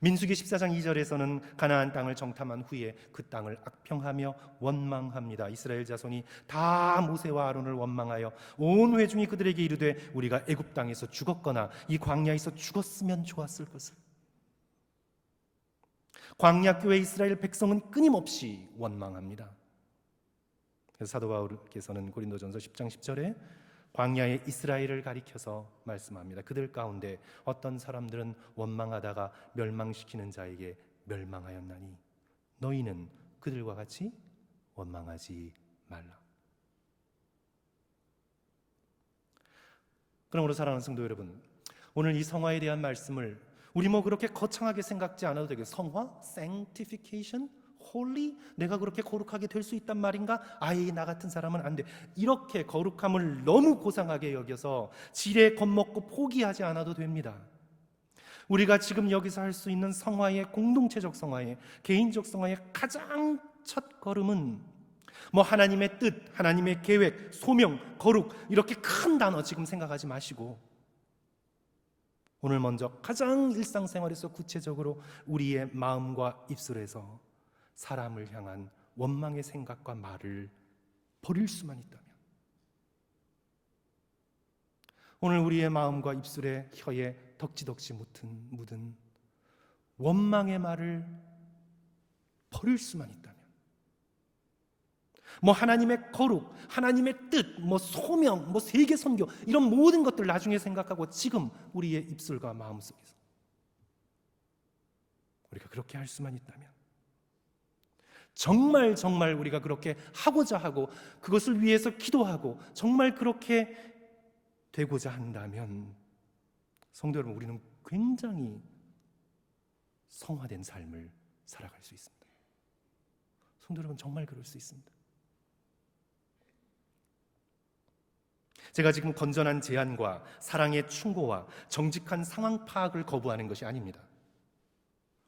민수기 14장 2절에서는 가나안 땅을 정탐한 후에 그 땅을 악평하며 원망합니다. 이스라엘 자손이 다 모세와 아론을 원망하여 온 회중이 그들에게 이르되 우리가 애굽 땅에서 죽었거나 이 광야에서 죽었으면 좋았을 것을. 광야 교회 이스라엘 백성은 끊임없이 원망합니다. 그래서 사도 바울께서는 고린도전서 10장 10절에 광야의 이스라엘을 가리켜서 말씀합니다. 그들 가운데 어떤 사람들은 원망하다가 멸망시키는 자에게 멸망하였나니 너희는 그들과 같이 원망하지 말라. 그러므로 사랑하는 성도 여러분, 오늘 이 성화에 대한 말씀을 우리 뭐 그렇게 거창하게 생각지 않아도 되겠어요. 성화? sanctification? holy? 내가 그렇게 거룩하게 될 수 있단 말인가? 아예 나 같은 사람은 안 돼. 이렇게 거룩함을 너무 고상하게 여겨서 지레 겁먹고 포기하지 않아도 됩니다. 우리가 지금 여기서 할 수 있는 성화의 공동체적 성화의 개인적 성화의 가장 첫 걸음은 뭐 하나님의 뜻, 하나님의 계획, 소명, 거룩 이렇게 큰 단어 지금 생각하지 마시고 오늘 먼저 가장 일상생활에서 구체적으로 우리의 마음과 입술에서 사람을 향한 원망의 생각과 말을 버릴 수만 있다면 오늘 우리의 마음과 입술에 혀에 덕지덕지 묻은 원망의 말을 버릴 수만 있다면 뭐 하나님의 거룩, 하나님의 뜻, 뭐 소명, 뭐 세계 선교 이런 모든 것들 나중에 생각하고 지금 우리의 입술과 마음 속에서 우리가 그렇게 할 수만 있다면 정말 우리가 그렇게 하고자 하고 그것을 위해서 기도하고 정말 그렇게 되고자 한다면 성도 여러분, 우리는 굉장히 성화된 삶을 살아갈 수 있습니다. 성도 여러분, 정말 그럴 수 있습니다. 제가 지금 건전한 제안과 사랑의 충고와 정직한 상황 파악을 거부하는 것이 아닙니다.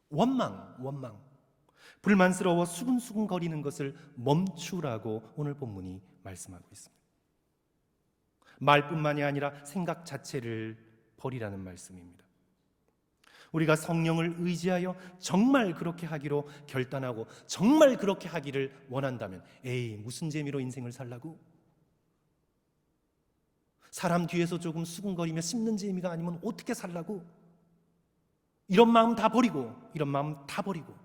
원망, 불만스러워 수근수근 거리는 것을 멈추라고 오늘 본문이 말씀하고 있습니다. 말뿐만이 아니라 생각 자체를 버리라는 말씀입니다. 우리가 성령을 의지하여 정말 그렇게 하기로 결단하고 정말 그렇게 하기를 원한다면 무슨 재미로 인생을 살라고? 사람 뒤에서 조금 수근거리며 씹는 재미가 아니면 어떻게 살라고? 이런 마음 다 버리고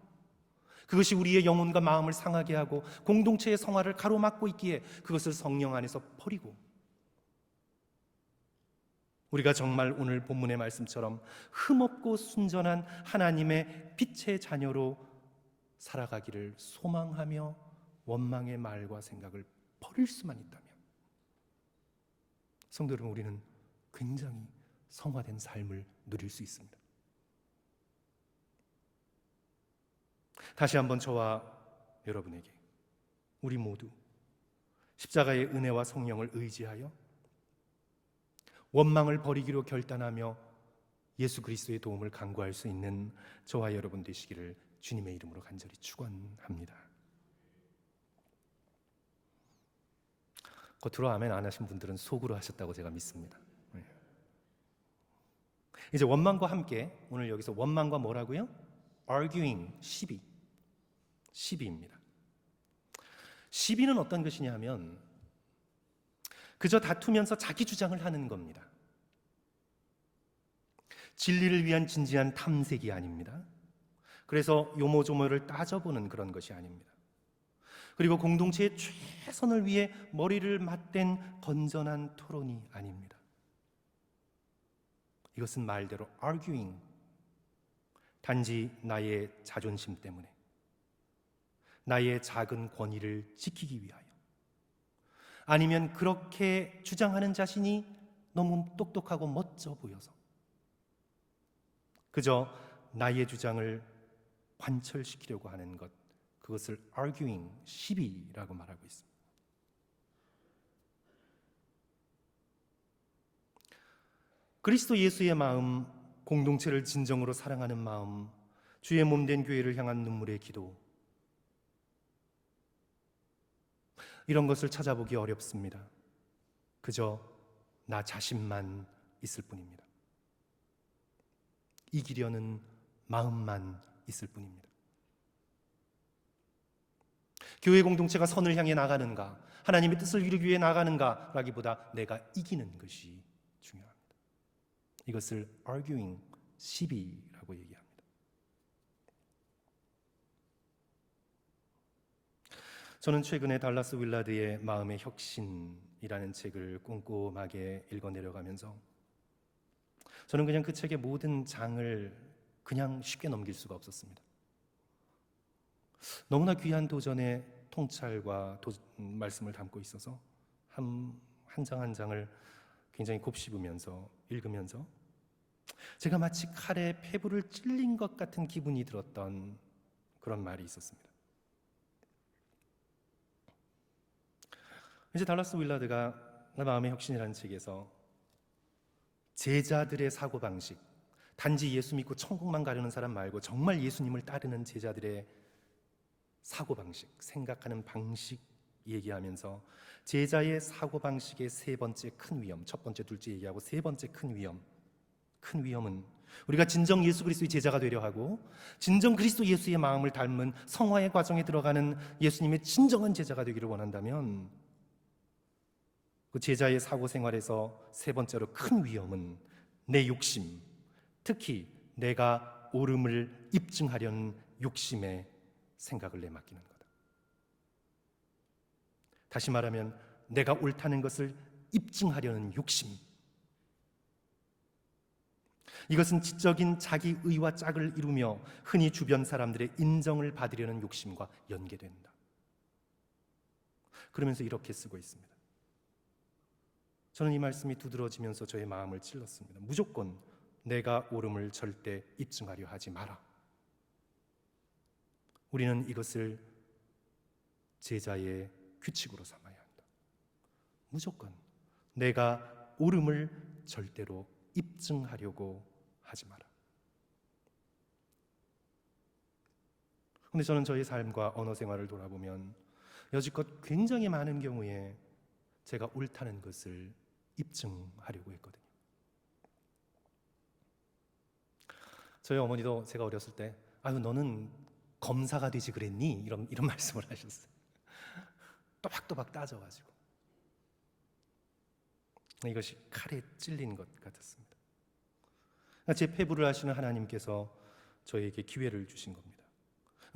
그것이 우리의 영혼과 마음을 상하게 하고 공동체의 성화를 가로막고 있기에 그것을 성령 안에서 버리고 우리가 정말 오늘 본문의 말씀처럼 흠없고 순전한 하나님의 빛의 자녀로 살아가기를 소망하며 원망의 말과 생각을 버릴 수만 있다면 성도 여러분, 우리는 굉장히 성화된 삶을 누릴 수 있습니다. 다시 한번 저와 여러분에게 우리 모두 십자가의 은혜와 성령을 의지하여 원망을 버리기로 결단하며 예수 그리스도의 도움을 간구할 수 있는 저와 여러분 되시기를 주님의 이름으로 간절히 축원합니다. 겉으로 아멘 안 하신 분들은 속으로 하셨다고 제가 믿습니다. 이제 원망과 함께 오늘 여기서 원망과 뭐라고요? arguing, 시비입니다. 시비는 어떤 것이냐 하면 그저 다투면서 자기 주장을 하는 겁니다. 진리를 위한 진지한 탐색이 아닙니다. 그래서 요모조모를 따져보는 그런 것이 아닙니다. 그리고 공동체의 최선을 위해 머리를 맞댄 건전한 토론이 아닙니다. 이것은 말대로 arguing, 단지 나의 자존심 때문에 나의 작은 권위를 지키기 위하여 아니면 그렇게 주장하는 자신이 너무 똑똑하고 멋져 보여서 그저 나의 주장을 관철시키려고 하는 것, 그것을 arguing, 시비라고 말하고 있습니다. 그리스도 예수의 마음, 공동체를 진정으로 사랑하는 마음, 주의 몸된 교회를 향한 눈물의 기도, 이런 것을 찾아보기 어렵습니다. 그저 나 자신만 있을 뿐입니다. 이기려는 마음만 있을 뿐입니다. 교회 공동체가 선을 향해 나가는가, 하나님의 뜻을 이루기 위해 나가는가 라기보다 내가 이기는 것이 중요합니다. 이것을 arguing, 시비라고 얘기합니다. 저는 최근에 달라스 윌라드의 마음의 혁신이라는 책을 꼼꼼하게 읽어 내려가면서 저는 그냥 그 책의 모든 장을 그냥 쉽게 넘길 수가 없었습니다. 너무나 귀한 도전의 통찰과 말씀을 담고 있어서 한 장 한 장을 굉장히 곱씹으면서 읽으면서 제가 마치 칼에 폐부를 찔린 것 같은 기분이 들었던 그런 말이 있었습니다. 이제 달라스 윌라드가 마음의 혁신이라는 책에서 제자들의 사고방식, 단지 예수 믿고 천국만 가려는 사람 말고 정말 예수님을 따르는 제자들의 사고방식, 생각하는 방식 얘기하면서 제자의 사고방식의 세 번째 큰 위험, 첫 번째, 둘째 얘기하고 세 번째 큰 위험은 우리가 진정 예수 그리스도의 제자가 되려 하고 진정 그리스도 예수의 마음을 닮은 성화의 과정에 들어가는 예수님의 진정한 제자가 되기를 원한다면 그 제자의 사고 생활에서 세 번째로 큰 위험은 내 욕심, 특히 내가 옳음을 입증하려는 욕심에 생각을 내맡기는 거다. 다시 말하면 내가 옳다는 것을 입증하려는 욕심. 이것은 지적인 자기 의와 짝을 이루며 흔히 주변 사람들의 인정을 받으려는 욕심과 연계된다. 그러면서 이렇게 쓰고 있습니다. 저는 이 말씀이 두드러지면서 저의 마음을 찔렀습니다. 무조건 내가 옳음을 절대 입증하려 하지 마라. 우리는 이것을 제자의 규칙으로 삼아야 한다. 무조건 내가 옳음을 절대로 입증하려고 하지 마라. 그런데 저는 저희 삶과 언어 생활을 돌아보면 여지껏 굉장히 많은 경우에 제가 옳다는 것을 입증하려고 했거든요. 저희 어머니도 제가 어렸을 때 아유 너는 검사가 되지 그랬니? 이런 말씀을 하셨어요. 또박또박 따져가지고 이것이 칼에 찔린 것 같았습니다. 제 폐부를 하시는 하나님께서 저에게 기회를 주신 겁니다.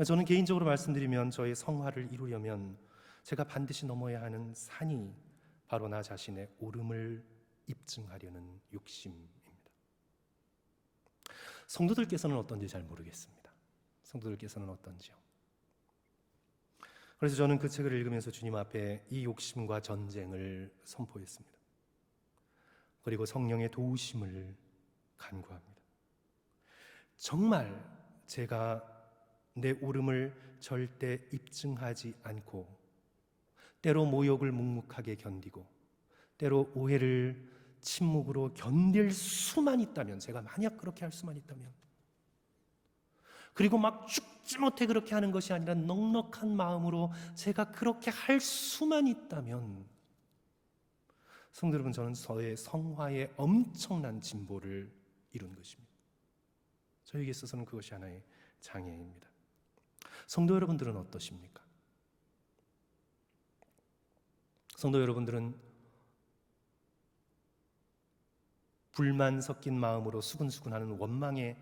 저는 개인적으로 말씀드리면 저의 성화를 이루려면 제가 반드시 넘어야 하는 산이 바로 나 자신의 옳음을 입증하려는 욕심입니다. 성도들께서는 어떤지 잘 모르겠습니다. 성도들께서는 어떤지요? 그래서 저는 그 책을 읽으면서 주님 앞에 이 욕심과 전쟁을 선포했습니다. 그리고 성령의 도우심을 간구합니다. 정말 제가 내 옳음을 절대 입증하지 않고 때로 모욕을 묵묵하게 견디고 때로 오해를 침묵으로 견딜 수만 있다면, 제가 만약 그렇게 할 수만 있다면, 그리고 막 죽지 못해 그렇게 하는 것이 아니라 넉넉한 마음으로 제가 그렇게 할 수만 있다면, 성도 여러분, 저는 저의 성화에 엄청난 진보를 이룬 것입니다. 저에게 있어서는 그것이 하나의 장애입니다. 성도 여러분들은 어떠십니까? 성도 여러분들은 불만 섞인 마음으로 수근수근하는 원망에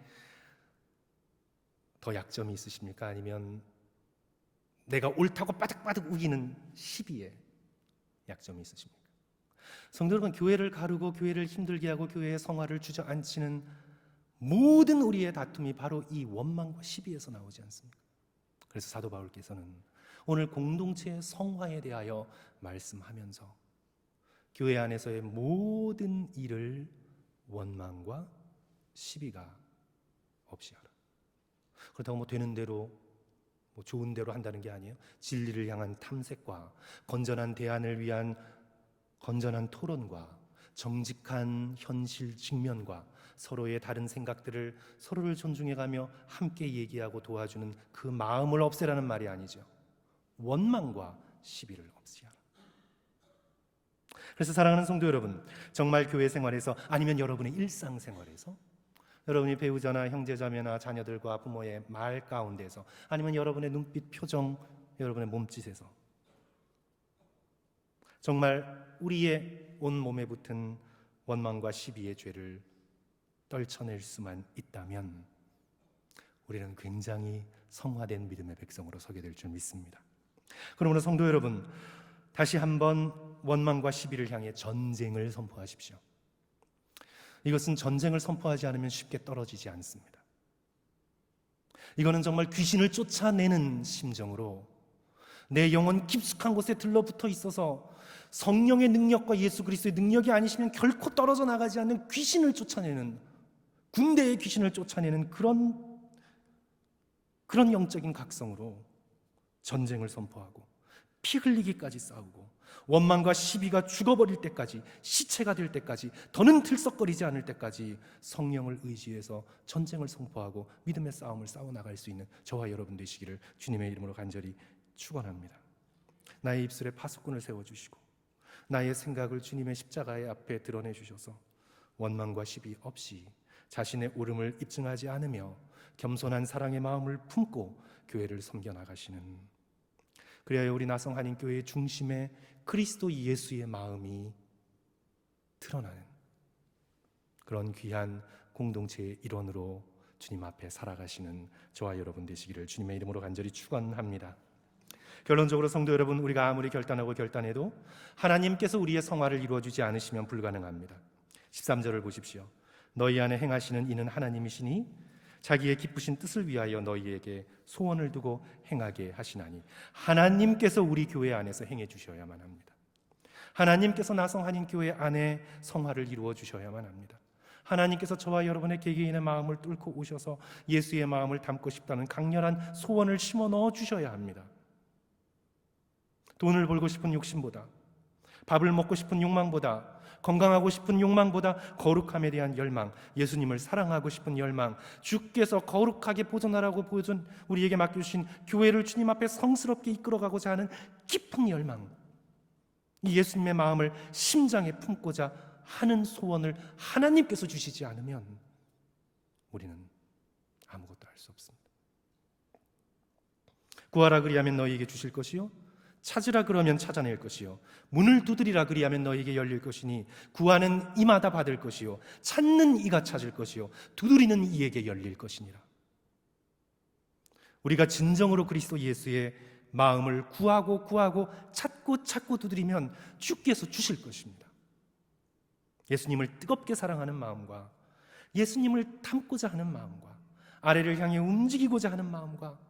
더 약점이 있으십니까? 아니면 내가 옳다고 바득바득 우기는 시비에 약점이 있으십니까? 성도 여러분, 교회를 가르고 교회를 힘들게 하고 교회의 성화를 주저앉히는 모든 우리의 다툼이 바로 이 원망과 시비에서 나오지 않습니까? 그래서 사도 바울께서는 오늘 공동체의 성화에 대하여 말씀하면서 교회 안에서의 모든 일을 원망과 시비가 없이 하라. 그렇다고 뭐 되는 대로 뭐 좋은 대로 한다는 게 아니에요. 진리를 향한 탐색과 건전한 대안을 위한 건전한 토론과 정직한 현실 직면과 서로의 다른 생각들을 서로를 존중해가며 함께 얘기하고 도와주는 그 마음을 없애라는 말이 아니죠. 원망과 시비를 없애라. 그래서 사랑하는 성도 여러분, 정말 교회 생활에서 아니면 여러분의 일상생활에서 여러분이 배우자나 형제자매나 자녀들과 부모의 말 가운데서 아니면 여러분의 눈빛, 표정, 여러분의 몸짓에서 정말 우리의 온몸에 붙은 원망과 시비의 죄를 떨쳐낼 수만 있다면 우리는 굉장히 성화된 믿음의 백성으로 서게 될 줄 믿습니다. 그러므로 성도 여러분, 다시 한번 원망과 시비를 향해 전쟁을 선포하십시오. 이것은 전쟁을 선포하지 않으면 쉽게 떨어지지 않습니다. 이거는 정말 귀신을 쫓아내는 심정으로 내 영혼 깊숙한 곳에 들러붙어 있어서 성령의 능력과 예수 그리스도의 능력이 아니시면 결코 떨어져 나가지 않는 귀신을 쫓아내는, 군대의 귀신을 쫓아내는 그런 영적인 각성으로 전쟁을 선포하고 피 흘리기까지 싸우고 원망과 시비가 죽어버릴 때까지, 시체가 될 때까지, 더는 들썩거리지 않을 때까지 성령을 의지해서 전쟁을 선포하고 믿음의 싸움을 싸워나갈 수 있는 저와 여러분 되시기를 주님의 이름으로 간절히 축원합니다. 나의 입술에 파수꾼을 세워주시고 나의 생각을 주님의 십자가의 앞에 드러내주셔서 원망과 시비 없이 자신의 옳음을 입증하지 않으며 겸손한 사랑의 마음을 품고 교회를 섬겨나가시는, 그래야 우리 나성 한인교회의 중심에 그리스도 예수의 마음이 드러나는 그런 귀한 공동체의 일원으로 주님 앞에 살아가시는 저와 여러분 되시기를 주님의 이름으로 간절히 축원합니다. 결론적으로 성도 여러분, 우리가 아무리 결단하고 결단해도 하나님께서 우리의 성화를 이루어주지 않으시면 불가능합니다. 13절을 보십시오. 너희 안에 행하시는 이는 하나님이시니 자기의 기쁘신 뜻을 위하여 너희에게 소원을 두고 행하게 하시나니, 하나님께서 우리 교회 안에서 행해 주셔야만 합니다. 하나님께서 나성 한인교회 안에 성화를 이루어 주셔야만 합니다. 하나님께서 저와 여러분의 개개인의 마음을 뚫고 오셔서 예수의 마음을 담고 싶다는 강렬한 소원을 심어 넣어 주셔야 합니다. 돈을 벌고 싶은 욕심보다, 밥을 먹고 싶은 욕망보다, 건강하고 싶은 욕망보다 거룩함에 대한 열망, 예수님을 사랑하고 싶은 열망, 주께서 거룩하게 보존하라고 우리에게 맡겨주신 교회를 주님 앞에 성스럽게 이끌어가고자 하는 깊은 열망, 이 예수님의 마음을 심장에 품고자 하는 소원을 하나님께서 주시지 않으면 우리는 아무것도 할 수 없습니다. 구하라 그리하면 너희에게 주실 것이요, 찾으라 그러면 찾아낼 것이요, 문을 두드리라 그리하면 너희에게 열릴 것이니, 구하는 이마다 받을 것이요, 찾는 이가 찾을 것이요, 두드리는 이에게 열릴 것이니라. 우리가 진정으로 그리스도 예수의 마음을 구하고 찾고 두드리면 주께서 주실 것입니다. 예수님을 뜨겁게 사랑하는 마음과 예수님을 닮고자 하는 마음과 아래를 향해 움직이고자 하는 마음과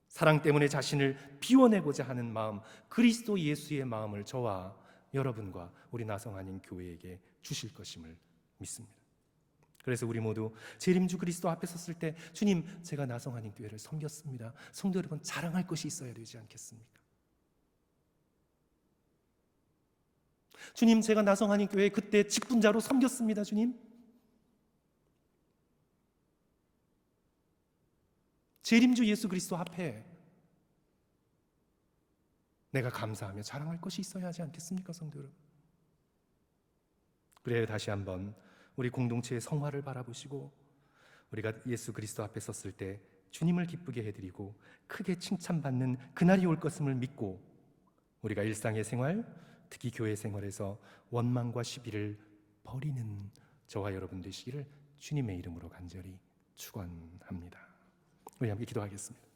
사랑 때문에 자신을 비워내고자 하는 마음, 그리스도 예수의 마음을 저와 여러분과 우리 나성 한인 교회에게 주실 것임을 믿습니다. 그래서 우리 모두 재림주 그리스도 앞에 섰을 때, 주님, 제가 나성 한인 교회를 섬겼습니다. 성도 여러분, 자랑할 것이 있어야 되지 않겠습니까? 주님, 제가 나성 한인 교회 그때 직분자로 섬겼습니다. 주님, 재림주 예수 그리스도 앞에 내가 감사하며 자랑할 것이 있어야 하지 않겠습니까, 성도 여러분? 그래야 다시 한번 우리 공동체의 성화를 바라보시고 우리가 예수 그리스도 앞에 섰을 때 주님을 기쁘게 해드리고 크게 칭찬받는 그날이 올 것임을 믿고 우리가 일상의 생활, 특히 교회 생활에서 원망과 시비를 버리는 저와 여러분 되시기를 주님의 이름으로 간절히 축원합니다. 우리 함께 기도하겠습니다.